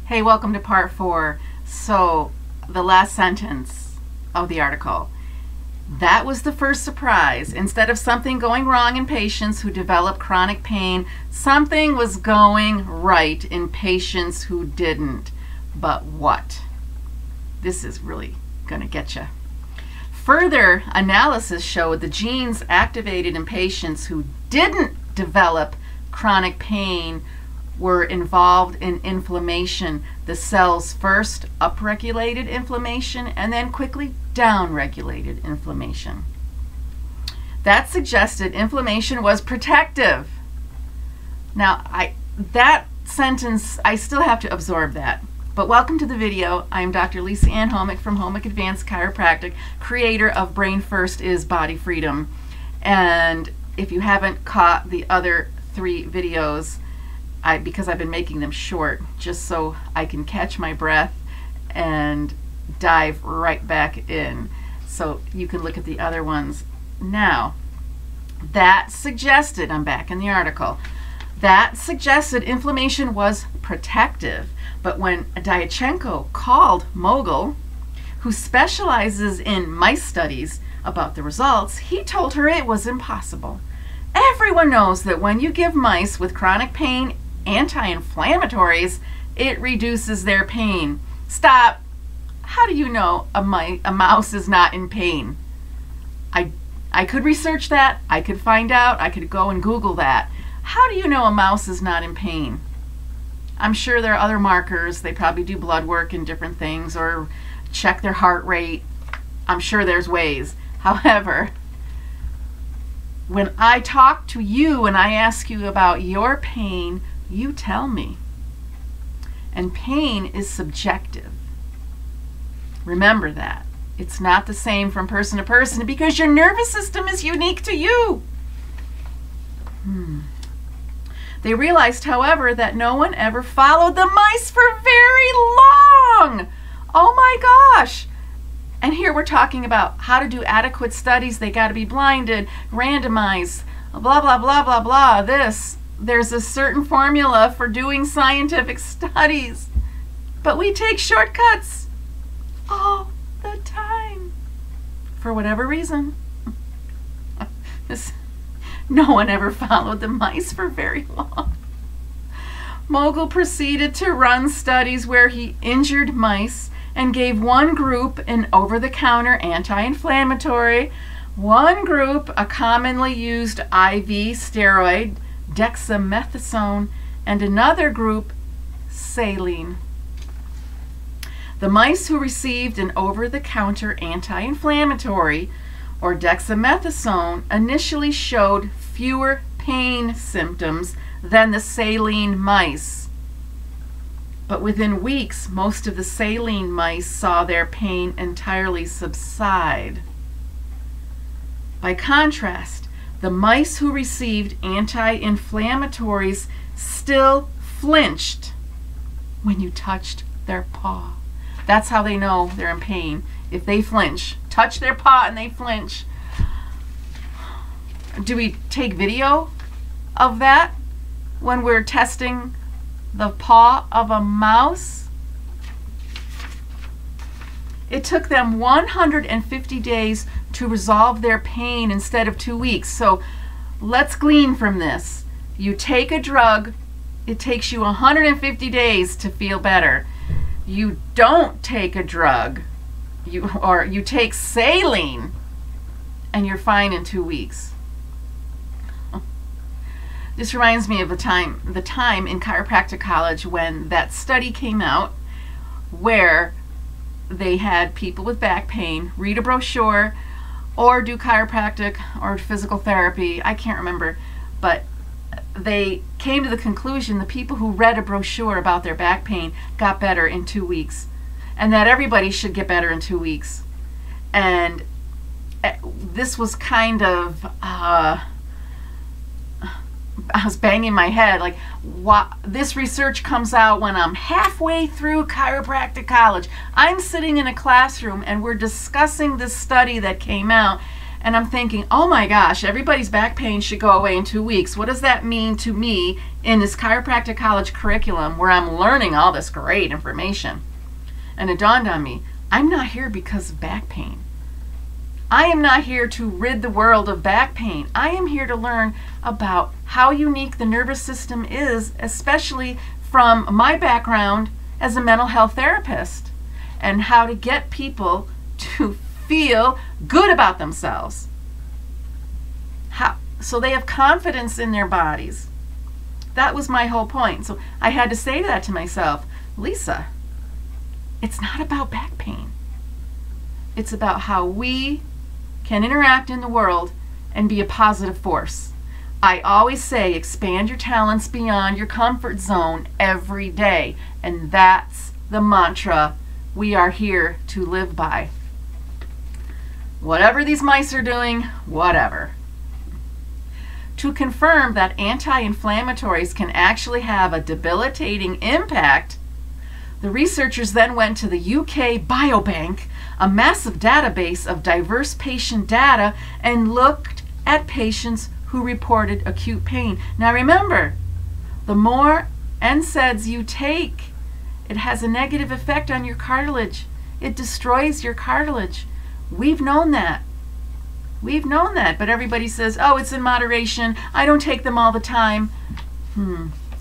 Hey, welcome to part 4. So, the last sentence of the article. That was the first surprise. Instead of something going wrong in patients who develop chronic pain, something was going right in patients who didn't. But what? This is really going to get you. Further analysis showed the genes activated in patients who didn't develop chronic pain were involved in inflammation. The cells first upregulated inflammation and then quickly downregulated inflammation. That suggested inflammation was protective. Now, that sentence, I still have to absorb that. But welcome to the video. I'm Dr. Lisa Ann Homick from Homick Advanced Chiropractic, creator of Brain First is Body Freedom. And if you haven't caught the other 3 videos, because I've been making them short just so I can catch my breath and dive right back in. So you can look at the other ones now. That suggested, I'm back in the article, that suggested inflammation was protective. But when Diachenko called Mogul, who specializes in mice studies, about the results, he told her it was impossible. Everyone knows that when you give mice with chronic pain anti-inflammatories, it reduces their pain. Stop. How do you know a mouse is not in pain? I could research that. I could find out. I could go and Google that. How do you know a mouse is not in pain? I'm sure there are other markers. They probably do blood work and different things or check their heart rate. I'm sure there's ways. However, when I talk to you and I ask you about your pain, you tell me. And pain is subjective. Remember that. It's not the same from person to person because your nervous system is unique to you. They realized, however, that no one ever followed the mice for very long. Oh my gosh. And here we're talking about how to do adequate studies. They got to be blinded, randomized, blah, blah, blah, blah, blah. There's a certain formula for doing scientific studies. But we take shortcuts all the time. For whatever reason. No one ever followed the mice for very long. Mogul proceeded to run studies where he injured mice and gave one group an over-the-counter anti-inflammatory, one group a commonly used IV steroid, dexamethasone, and another group saline. The mice who received an over-the-counter anti-inflammatory or dexamethasone initially showed fewer pain symptoms than the saline mice. But within weeks, most of the saline mice saw their pain entirely subside. By contrast, the mice who received anti-inflammatories still flinched when you touched their paw. That's how they know they're in pain. If they flinch, touch their paw and they flinch. Do we take video of that when we're testing the paw of a mouse? It took them 150 days to resolve their pain instead of 2 weeks. So let's glean from this. You take a drug, it takes you 150 days to feel better. You don't take a drug, you take saline, and you're fine in 2 weeks. This reminds me of the time in chiropractic college when that study came out where they had people with back pain read a brochure or do chiropractic or physical therapy. I can't remember, but they came to the conclusion the people who read a brochure about their back pain got better in 2 weeks, and that everybody should get better in 2 weeks. And this was kind of I was banging my head like, what? This research comes out when I'm halfway through chiropractic college. I'm sitting in a classroom and we're discussing this study that came out, And I'm thinking, oh my gosh, everybody's back pain should go away in 2 weeks. What does that mean to me in this chiropractic college curriculum where I'm learning all this great information? And it dawned on me, I'm not here because of back pain. I am not here to rid the world of back pain. I am here to learn about how unique the nervous system is, especially from my background as a mental health therapist, and how to get people to feel good about themselves. So they have confidence in their bodies. That was my whole point. So I had to say that to myself, Lisa, it's not about back pain. It's about how we can interact in the world and be a positive force. I always say expand your talents beyond your comfort zone every day. And that's the mantra we are here to live by. Whatever these mice are doing, whatever. To confirm that anti-inflammatories can actually have a debilitating impact, the researchers then went to the UK Biobank, a massive database of diverse patient data, and looked at patients who reported acute pain. Now remember, the more NSAIDs you take, it has a negative effect on your cartilage. It destroys your cartilage. We've known that. We've known that, but everybody says, oh, it's in moderation. I don't take them all the time.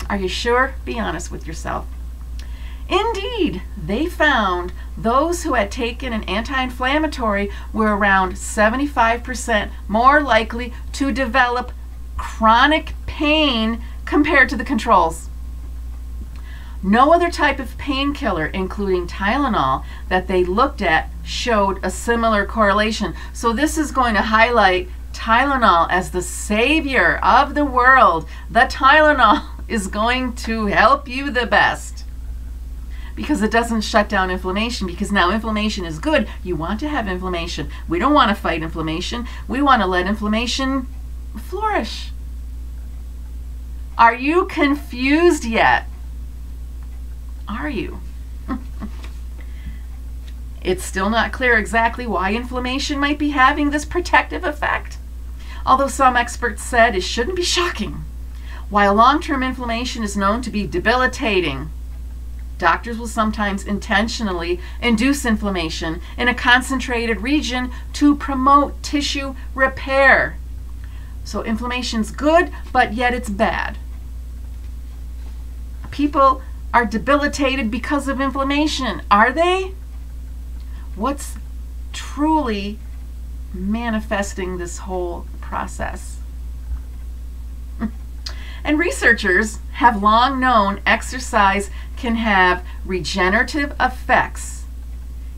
Are you sure? Be honest with yourself. Indeed, they found those who had taken an anti-inflammatory were around 75% more likely to develop chronic pain compared to the controls. No other type of painkiller, including Tylenol, that they looked at showed a similar correlation. So this is going to highlight Tylenol as the savior of the world. The Tylenol is going to help you the best because it doesn't shut down inflammation, because now inflammation is good. You want to have inflammation. We don't want to fight inflammation. We want to let inflammation flourish. Are you confused yet? Are you? It's still not clear exactly why inflammation might be having this protective effect, although some experts said it shouldn't be shocking. While long-term inflammation is known to be debilitating, doctors will sometimes intentionally induce inflammation in a concentrated region to promote tissue repair. So inflammation's good, but yet it's bad. People are debilitated because of inflammation. Are they? What's truly manifesting this whole process? And researchers have long known exercise can have regenerative effects,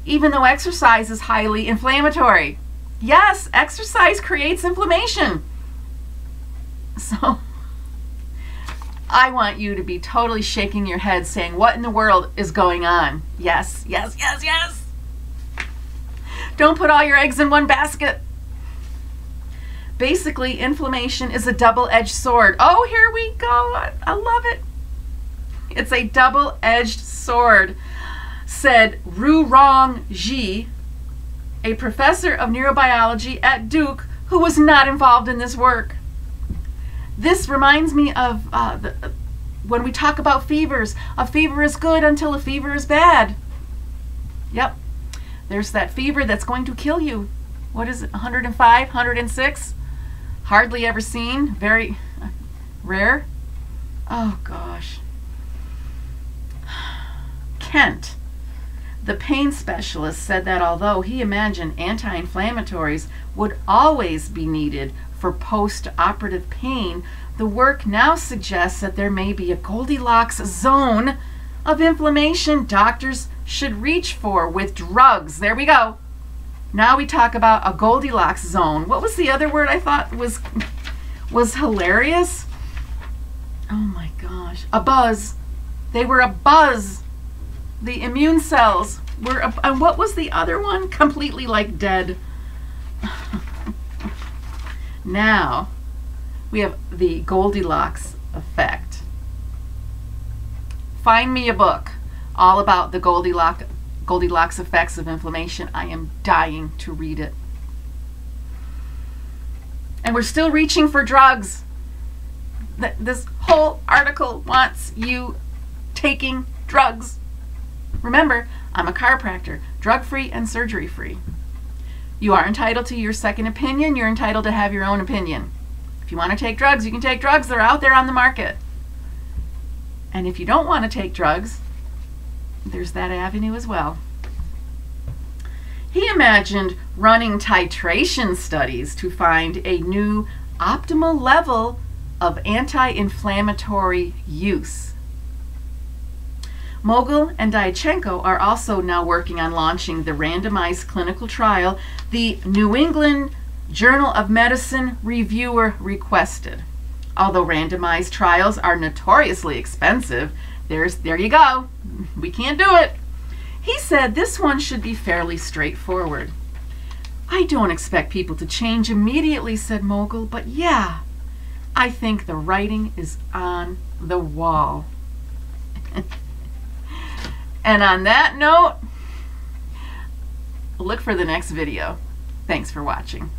even though exercise is highly inflammatory. Yes, exercise creates inflammation. So I want you to be totally shaking your head saying, what in the world is going on? Yes, yes, yes, yes. Don't put all your eggs in one basket. Basically, inflammation is a double-edged sword. Oh, here we go. I love it. It's a double-edged sword, said Ru Rong Ji, a professor of neurobiology at Duke who was not involved in this work. This reminds me of when we talk about fevers. A fever is good until a fever is bad. Yep. There's that fever that's going to kill you. What is it, 105, 106? Hardly ever seen, very rare. Oh gosh. Kent, the pain specialist, said that although he imagined anti-inflammatories would always be needed for post-operative pain, the work now suggests that there may be a Goldilocks zone of inflammation doctors should reach for with drugs. There we go. Now we talk about a Goldilocks zone. What was the other word I thought was hilarious? Oh my gosh. A buzz. They were a buzz. The immune cells were and what was the other one? Completely like dead. Now we have the Goldilocks effect. Find me a book all about the Goldilocks effects of inflammation. I am dying to read it. and we're still reaching for drugs. This whole article wants you taking drugs. Remember, I'm a chiropractor, drug-free and surgery-free. You are entitled to your second opinion. You're entitled to have your own opinion. If you want to take drugs, you can take drugs. They're out there on the market. And if you don't want to take drugs, there's that avenue as well. He imagined running titration studies to find a new optimal level of anti-inflammatory use. Mogul and Diachenko are also now working on launching the randomized clinical trial the New England Journal of Medicine reviewer requested. Although randomized trials are notoriously expensive, there you go. We can't do it. He said this one should be fairly straightforward. I don't expect people to change immediately, said Mogul, but yeah, I think the writing is on the wall. And on that note, look for the next video. Thanks for watching.